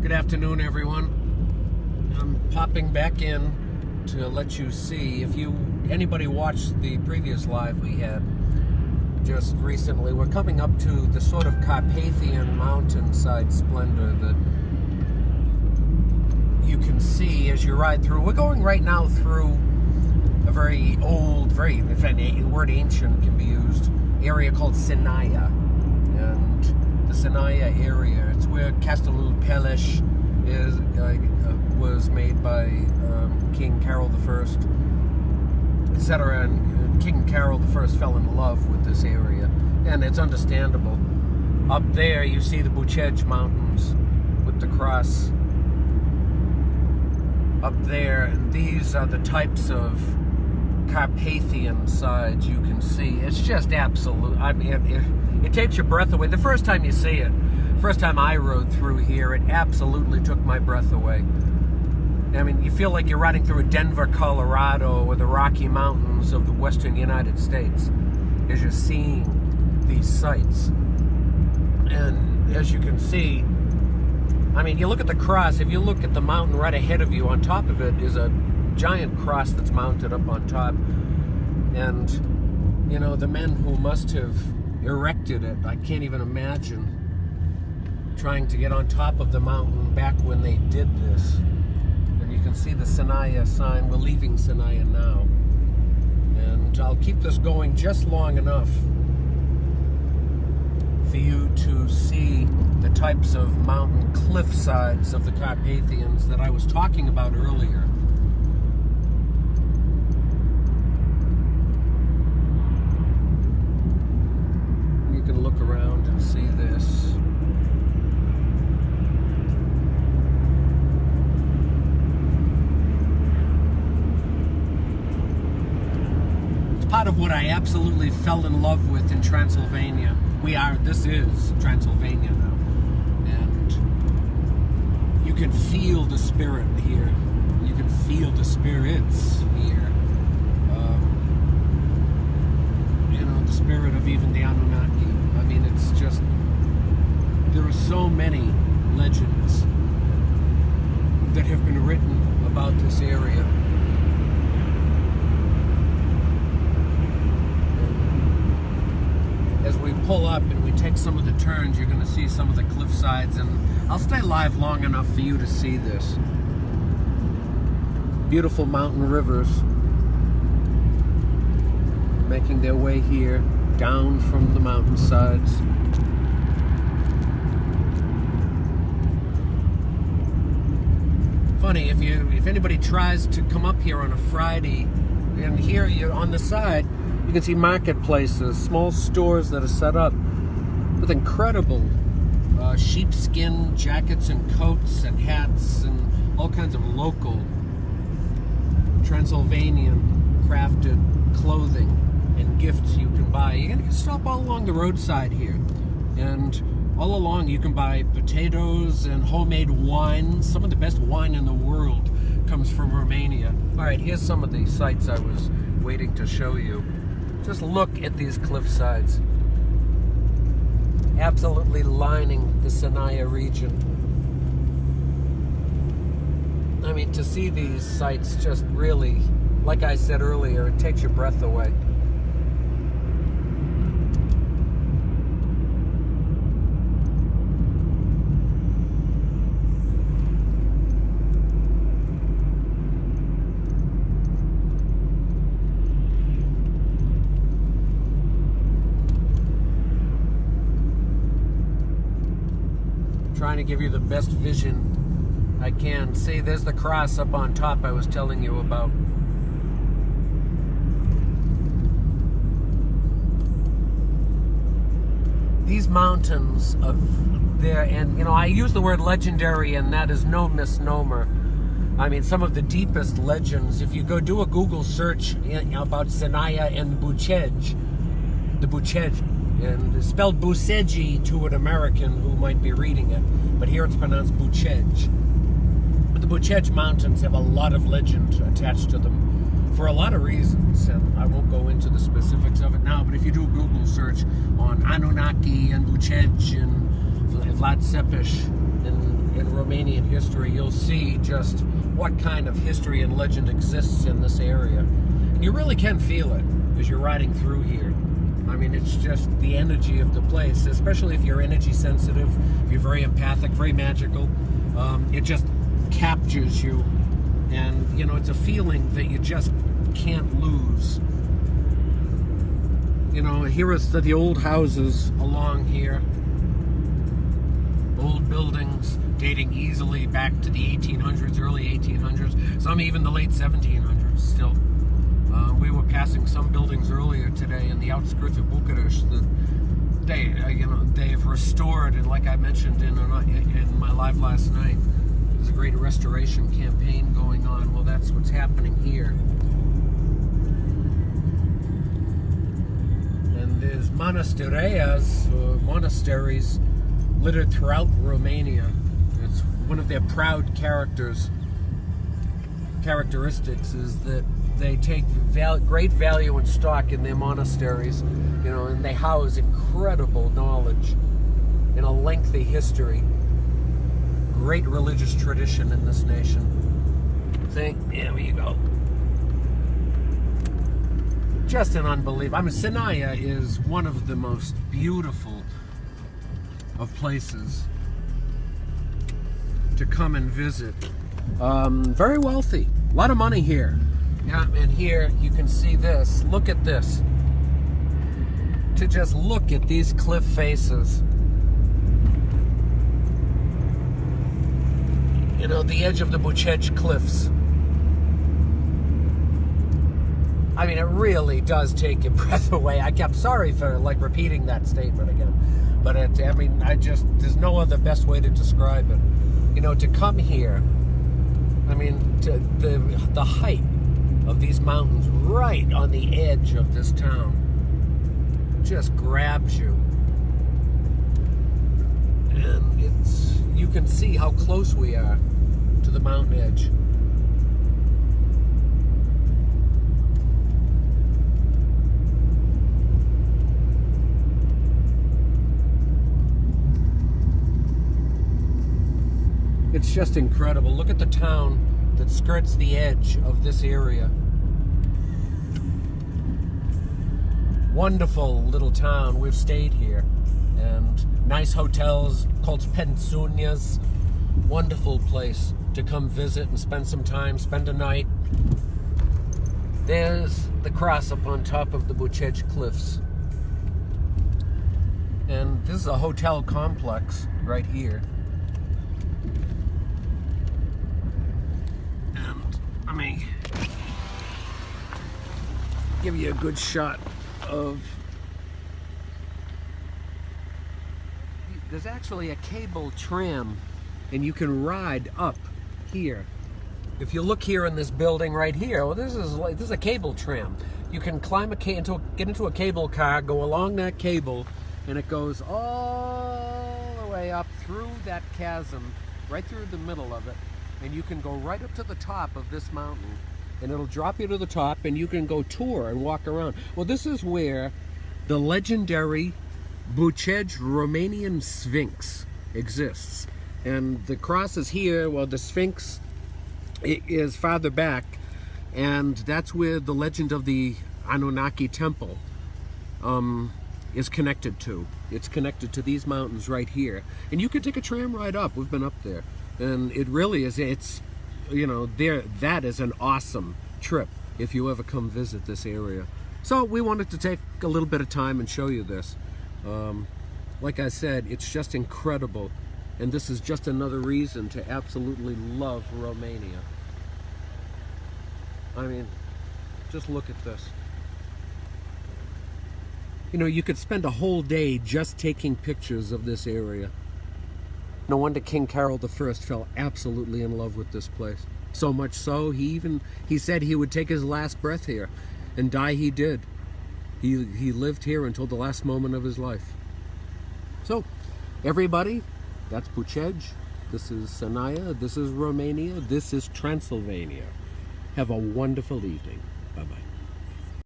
Good afternoon, everyone. I'm popping back in to let you see, if anybody watched the previous live we had just recently, we're coming up to the sort of Carpathian Mountainside splendor that you can see as you ride through. We're going right now through a very old, in fact, the word ancient can be used, area called Sinaya. And the Sinaya area, it's where Castelul Pelesh was made by King Carol I, etc. And King Carol I fell in love with this area, and it's understandable. Up there you see the Bucegi Mountains with the cross up there, and these are the types of Carpathian sides you can see. It's just absolute. I mean, it takes your breath away. The first time you see it, first time I rode through here, it absolutely took my breath away. I mean, you feel like you're riding through Denver, Colorado, or the Rocky Mountains of the western United States as you're seeing these sights. And as you can see, I mean, you look at the cross. If you look at the mountain right ahead of you, on top of it is a giant cross that's mounted up on top. And, you know, the men who must have erected it, I can't even imagine trying to get on top of the mountain back when they did this. And you can see the Sinaya sign. We're leaving Sinaya now. And I'll keep this going just long enough for you to see the types of mountain cliff sides of the Carpathians that I was talking about earlier. You can look around and see this. Part of what I absolutely fell in love with in Transylvania. This is Transylvania now. And you can feel the spirit here. You can feel the spirits here. You know, the spirit of even the Anunnaki. I mean, it's just, there are so many legends that have been written about this area. As we pull up and we take some of the turns, you're going to see some of the cliff sides, and I'll stay live long enough for you to see this. Beautiful mountain rivers making their way here down from the mountainsides. Funny, if anybody tries to come up here on a Friday, and here you're on the side, you can see marketplaces, small stores that are set up with incredible sheepskin jackets and coats and hats and all kinds of local Transylvanian crafted clothing and gifts you can buy. You can stop all along the roadside here, and all along you can buy potatoes and homemade wine. Some of the best wine in the world comes from Romania. All right, here's some of the sights I was waiting to show you. Just look at these cliff sides, absolutely lining the Sinaya region. I mean, to see these sights just really, like I said earlier, it takes your breath away. Trying to give you the best vision I can. See, there's the cross up on top I was telling you about. These mountains of there, and you know, I use the word legendary, and that is no misnomer. I mean, some of the deepest legends, if you go do a Google search about Sinaya and Boo-chej, the Bucegi, and it's spelled Bucegi to an American who might be reading it, but here it's pronounced Boo-chej. But the Bucegi Mountains have a lot of legend attached to them for a lot of reasons, and I won't go into the specifics of it now, but if you do a Google search on Anunnaki and Bucegi and Vlad Tepes and in Romanian history, you'll see just what kind of history and legend exists in this area. And you really can feel it as you're riding through here. I mean, it's just the energy of the place, especially if you're energy sensitive, if you're very empathic, very magical. It just captures you. And, you know, it's a feeling that you just can't lose. You know, here is the old houses along here. Old buildings dating easily back to the 1800s, early 1800s, some even the late 1700s still. We were passing some buildings earlier today in the outskirts of Bucharest that they've restored, and like I mentioned in my live last night, there's a great restoration campaign going on. Well, that's what's happening here. And there's monasteries littered throughout Romania. It's one of their proud characteristics is that they take great value and stock in their monasteries, you know, and they house incredible knowledge and a lengthy history. Great religious tradition in this nation. There you go. Just an unbelievable. I mean, Sinaia is one of the most beautiful of places to come and visit. Very wealthy. A lot of money here. Yeah, and here you can see this. Look at this. To just look at these cliff faces. You know, the edge of the Boo-chej cliffs. I mean, it really does take your breath away. I'm sorry for like repeating that statement again, but there's no other best way to describe it. You know, to come here, I mean, to the height of these mountains right on the edge of this town just grabs you. And you can see how close we are to the mountain edge. It's just incredible. Look at the town that skirts the edge of this area. Wonderful little town. We've stayed here. And nice hotels called pensiunas. Wonderful place to come visit and spend some time, spend a night. There's the cross up on top of the Boo-chej cliffs. And this is a hotel complex right here. Let me give you a good shot of... There's actually a cable tram, and you can ride up here. If you look here in this building right here, well, this is a cable tram. You can climb get into a cable car, go along that cable, and it goes all the way up through that chasm, right through the middle of it. And you can go right up to the top of this mountain, and it'll drop you to the top, and you can go tour and walk around. Well, this is where the legendary Boo-chej Romanian Sphinx exists. And the cross is here, well, the Sphinx is farther back, and that's where the legend of the Anunnaki Temple is connected to. It's connected to these mountains right here. And you can take a tram ride up. We've been up there. And it really is, you know, that is an awesome trip if you ever come visit this area. So we wanted to take a little bit of time and show you this. Like I said, it's just incredible. And this is just another reason to absolutely love Romania. I mean, just look at this. You know, you could spend a whole day just taking pictures of this area. No wonder King Carol I fell absolutely in love with this place. So much so, he said he would take his last breath here, and die he did. He lived here until the last moment of his life. So, everybody, that's Boo-chej. This is Sinaia. This is Romania. This is Transylvania. Have a wonderful evening. Bye-bye.